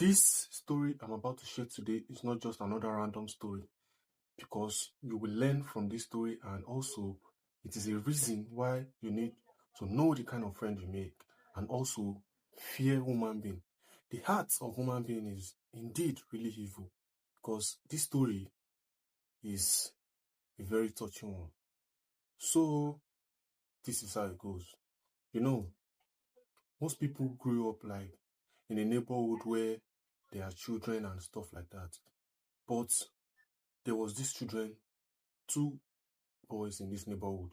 This story I'm about to share today is not just another random story, because you will learn from this story, and also it is a reason why you need to know the kind of friend you make and also fear human being. The heart of human being is indeed really evil, because this story is a very touching one. So this is how it goes. Most people grew up like in a neighborhood where there are children and stuff like that. But there was these children, two boys in this neighborhood.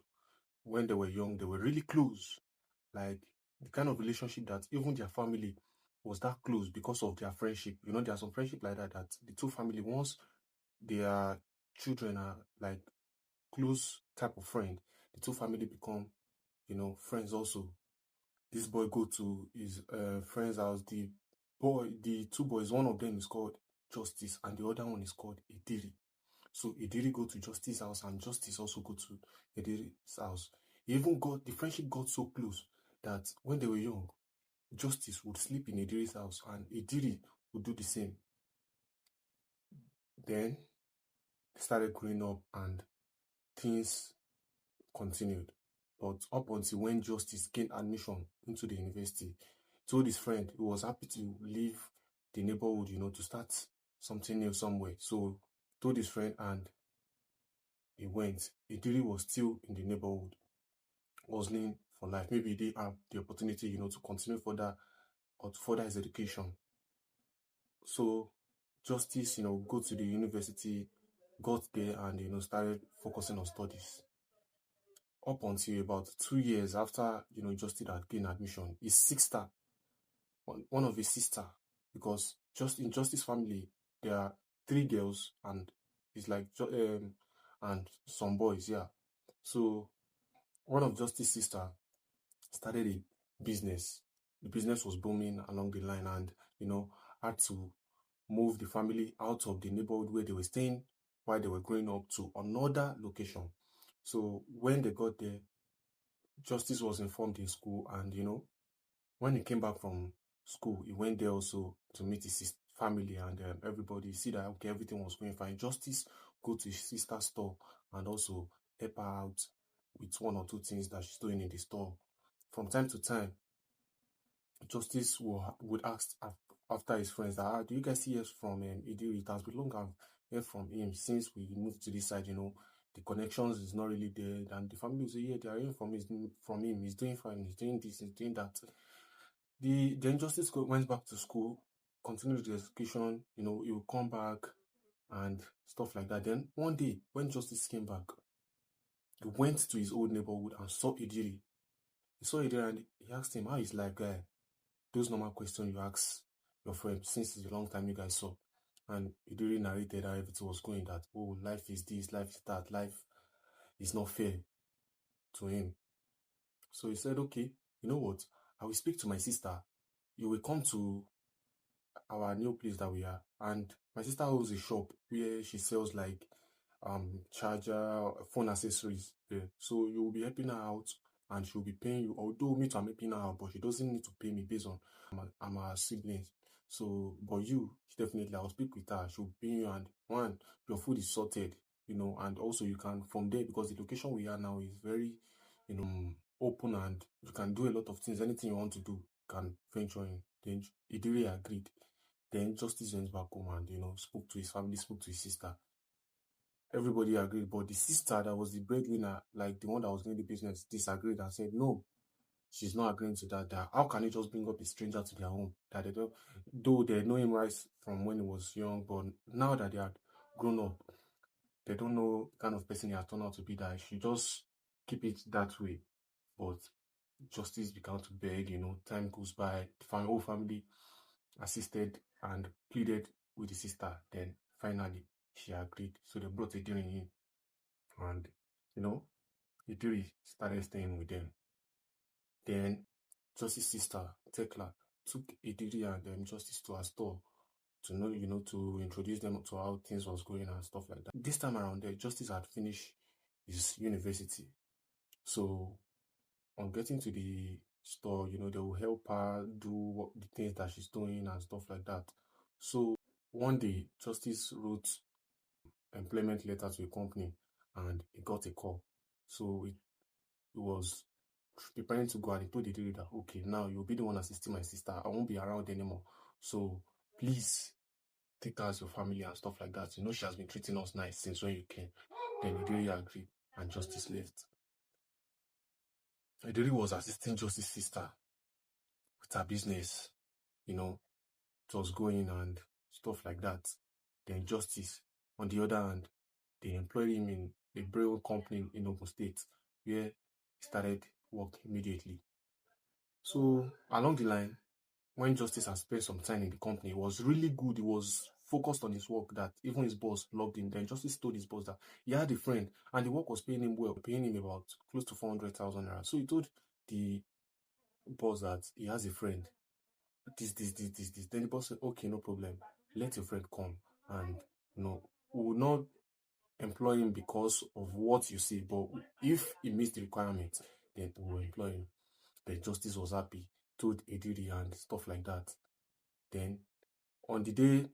When they were young, they were really close. Like the kind of relationship that even their family was that close because of their friendship. There are some friendship like that the two family, once their children are like close type of friend, the two family become, friends also. This boy go to his friend's house. The two boys, one of them is called Justice and the other one is called Idiri. So Idiri go to Justice's house and Justice also go to Idiri's house. The friendship got so close that when they were young, Justice would sleep in Idiri's house and Idiri would do the same. Then they started growing up and things continued. But up until when Justice gained admission into the university, told his friend he was happy to leave the neighborhood, to start something new somewhere. So told his friend and he went. Idiri was still in the neighborhood, hustling for life. Maybe he didn't have the opportunity, to continue further or to further his education. So Justice, go to the university, got there and, started focusing on studies. Up until about 2 years after, Justice had gained admission, his sister, one of his sister, because just in Justice family, there are 3 girls and it's like, and some boys, yeah. So one of Justice's sister started a business. The business was booming along the line and, had to move the family out of the neighborhood where they were staying while they were growing up to another location. So when they got there, Justice was informed in school and, when he came back from school, he went there also to meet his family and everybody. See that, okay, everything was going fine. Justice go to his sister's store and also help her out with 1 or 2 things that she's doing in the store. From time to time, Justice would ask after his friends that, do you guys hear from Idiri? It has been long I've heard from him since we moved to this side, the connections is not really there. And the family will say, yeah, they are hearing from him. He's doing fine. He's doing this. He's doing that. Then Justice went back to school, continued his education. He will come back and stuff like that. Then one day, when Justice came back, he went to his old neighborhood and saw Idiri. He saw Idiri and he asked him, how is life, guy? Those normal questions you ask your friend since it's a long time you guys saw. And Idiri narrated how everything was going, that, oh, life is this, life is that, life is not fair to him. So he said, okay, you know what? I will speak to my sister. You will come to our new place that we are. And my sister owns a shop where she sells like charger, phone accessories there. So you will be helping her out and she'll be paying you. Although me too, I'm helping her out, but she doesn't need to pay me based on I'm her siblings. So, but you, definitely, I'll speak with her. She'll pay you, and one, your food is sorted, and also you can from there, because the location we are now is very, open, and you can do a lot of things. Anything you want to do, you can venture in. Then Idiri agreed. Then Justice went back home and, spoke to his family, spoke to his sister. Everybody agreed, but the sister that was the breadwinner, like the one that was doing the business, disagreed and said, no, she's not agreeing to that. How can you just bring up a stranger to their home? That they don't, though they know him right from when he was young, but now that they had grown up, they don't know the kind of person he has turned out to be, that she just keep it that way. But Justice began to beg, time goes by, the whole family assisted and pleaded with the sister. Then finally she agreed. So they brought Idiri in and, Idiri started staying with them. Then Justice's sister, Tekla, took Idiri and Justice to her store to to introduce them to how things was going and stuff like that. This time around, Justice had finished his university. So on getting to the store, they will help her do the things that she's doing and stuff like that. So one day, Justice wrote employment letter to a company and he got a call. So he was preparing to go and he told the lady that, okay, now you'll be the one assisting my sister. I won't be around anymore. So please take her as your family and stuff like that. You know, she has been treating us nice since when you came. Then Idiri agreed and Justice left. Idiri was assisting Justice's sister with her business, you know, it was going and stuff like that. Then Justice, on the other hand, they employed him in a brewery company in Ogun State, where he started work immediately. So along the line, when Justice had spent some time in the company, it was really good. He was focused on his work that even his boss loved him. Then Justice told his boss that he had a friend and the work was paying him well, paying him about close to 400,000 naira. So he told the boss that he has a friend. This. Then the boss said, okay, no problem. Let your friend come and we will not employ him because of what you say, but if he meets the requirements, then we will employ him. Then Justice was happy, told Ediri and stuff like that. Then on the day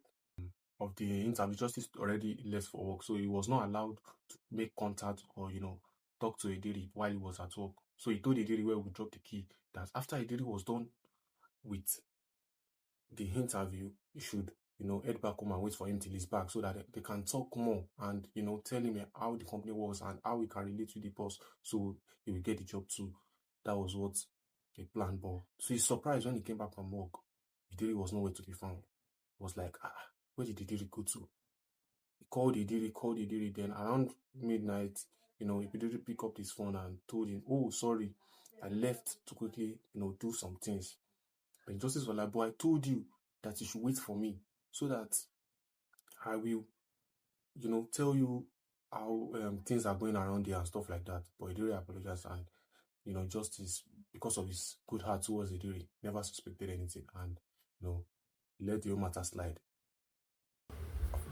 of the interview, Justice already left for work, so he was not allowed to make contact or talk to Ediri while he was at work. So he told Ediri where we drop the key that after Ediri was done with the interview, you should head back home and wait for him till he's back so that they can talk more and tell him how the company was and how he can relate with the boss so he will get the job too. That was what they planned. But so he's surprised when he came back from work. Idiri was nowhere to be found. He was like, where did Idiri go to? He called Idiri. Then around midnight, Idiri picked up his phone and told him, oh, sorry, I left to quickly do some things. And Justice was like, but I told you that you should wait for me so that I will, tell you how things are going around there and stuff like that. But Idiri apologized and, Justice, because of his good heart towards Idiri, never suspected anything and, let the whole matter slide.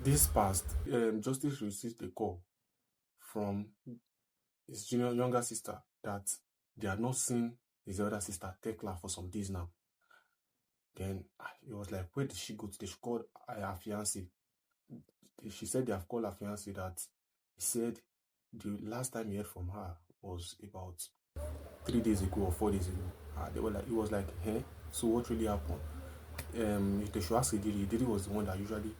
This past, Justice received a call from his younger sister that they had not seen his elder sister, Tekla, for some days now. Then he was like, where did she go to? She called her fiancé. She said they have called her fiancé that he said the last time he heard from her was about 3 days ago or 4 days ago. He was like, hey, so what really happened? They should ask Idiri. Idiri was the one that usually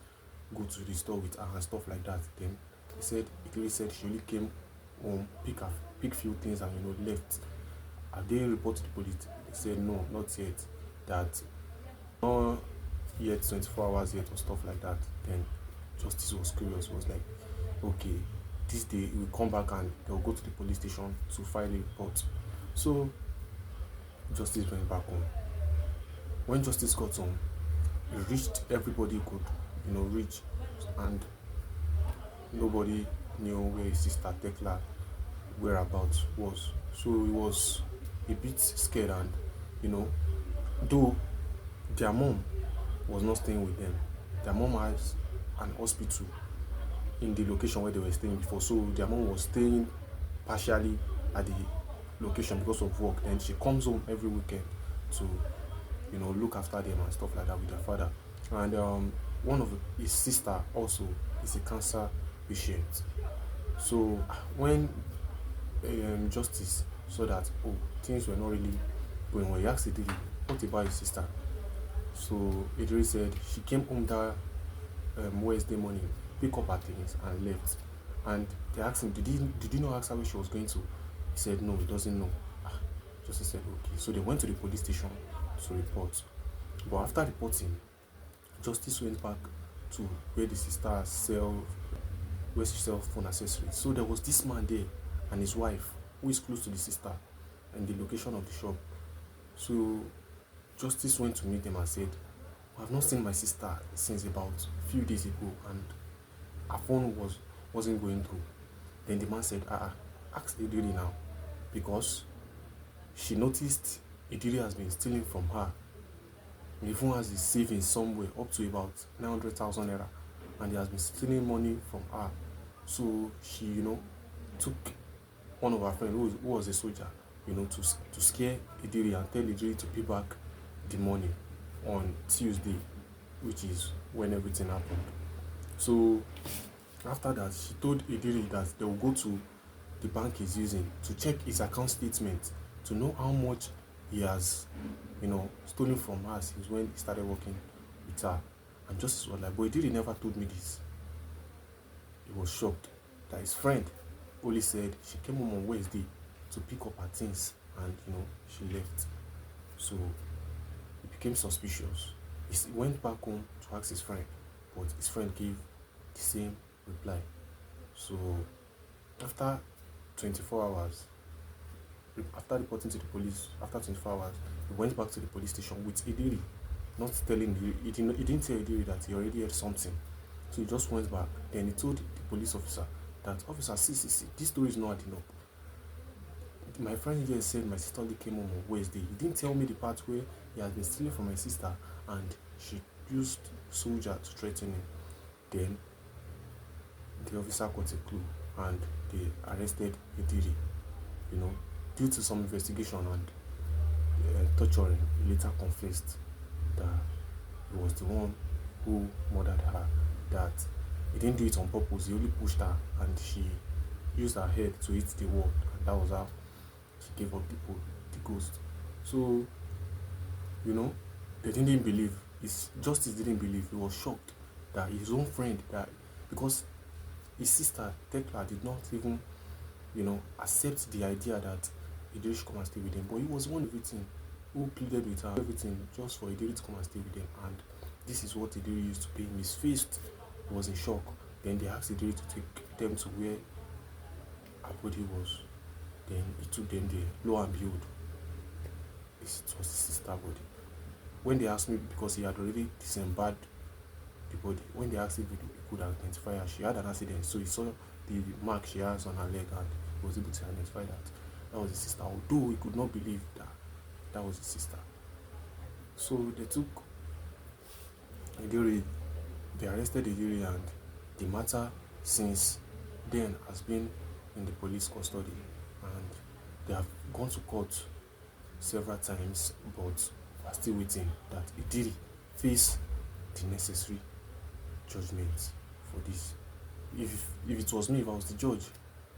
go to the store with her and stuff like that. Then Idiri said she only came home, pick few things and left. Have they reported to the police? They said no, not yet. That not yet 24 hours yet or stuff like that. Then Justice was curious. He was like, okay, this day he will come back and they'll go to the police station to file a report. So Justice went back home. When Justice got home, he reached everybody he could reach, and nobody knew where his sister Tekla whereabouts was. So he was a bit scared and though their mom was not staying with them, their mom has an hospital in the location where they were staying before. So their mom was staying partially at the location because of work. Then she comes home every weekend to look after them and stuff like that with their father. And one of his sister also is a cancer patient. So when Justice saw that things were not really going well, he asked Idiri, what about his sister? So Idiri said she came home that Wednesday morning, pick up her things and left. And they asked him, did you not ask her where she was going to? He said no, he doesn't know. Justice said okay. So they went to the police station to report. But after reporting, Justice went back to where the sister where she sells phone accessories. So there was this man there and his wife who is close to the sister and the location of the shop. So Justice went to meet them and said, I have not seen my sister since about a few days ago and her phone wasn't going through. Then the man said, ask Idiri now, because she noticed Idiri has been stealing from her. The phone has his savings somewhere up to about 900,000 naira, and he has been stealing money from her. So she, took one of her friends who was a soldier, to scare Idiri and tell Idiri to pay back the money on Tuesday. which is when everything happened. So after that, she told Idiri that they will go to the bank he's using to check his account statement to know how much he has, stolen from her since when he started working with her. And Justice was like, but Idiri never told me this. He was shocked that his friend only said she came home on Wednesday to pick up her things and she left. So he became suspicious. He went back home to ask his friend, but his friend gave the same reply. So after 24 hours, after reporting to the police, after 24 hours, he went back to the police station with Idiri, not telling he didn't tell Idiri that he already had something. So he just went back. Then he told the police officer that, officer, see, this story is not adding up. My friend here said my sister only came home on Wednesday. He didn't tell me the part where he has been stealing from my sister and she used soldier to threaten him. Then the officer got a clue and they arrested Idiri. Due to some investigation and torturing, he later confessed that he was the one who murdered her, that he didn't do it on purpose, he only pushed her and she used her head to hit the wall, and that was how she gave up the ghost. So, they didn't believe, his justice didn't believe, he was shocked that his own friend, that because his sister, Tekla, did not even, accept the idea that Idiri should come and stay with him, but he was one everything who pleaded with her, everything just for Idiri to come and stay with him, and this is what Idiri used to pay him. His face was in shock. Then they asked Idiri to take them to where her body was. Then he took them there. Lo and behold, it was his sister's body. When they asked me, because he had already disemboweled the body, when they asked if he could identify her, she had an accident, so he saw the mark she has on her leg and he was able to identify that was his sister, although he could not believe that was his sister. So they took Idiri, they arrested Idiri, and the matter since then has been in the police custody, and they have gone to court several times, but are still waiting that Idiri face the necessary judgment for this. If it was me, if I was the judge,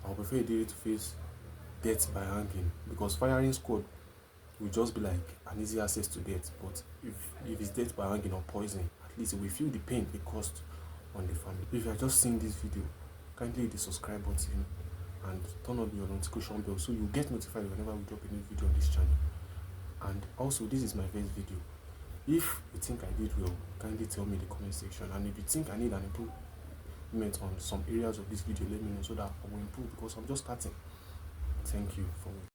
I would prefer Idiri to face death by hanging, because firing squad will just be like an easy access to death. But if it's death by hanging or poison, at least we feel the pain it caused on the family. If you are just seeing this video, kindly hit the subscribe button and turn on your notification bell so you get notified whenever we drop a new video on this channel. And also, this is my first video. If you think I did well, kindly tell me in the comment section, and if you think I need an improvement on some areas of this video, let me know so that I will improve, because I'm just starting. Thank you for watching.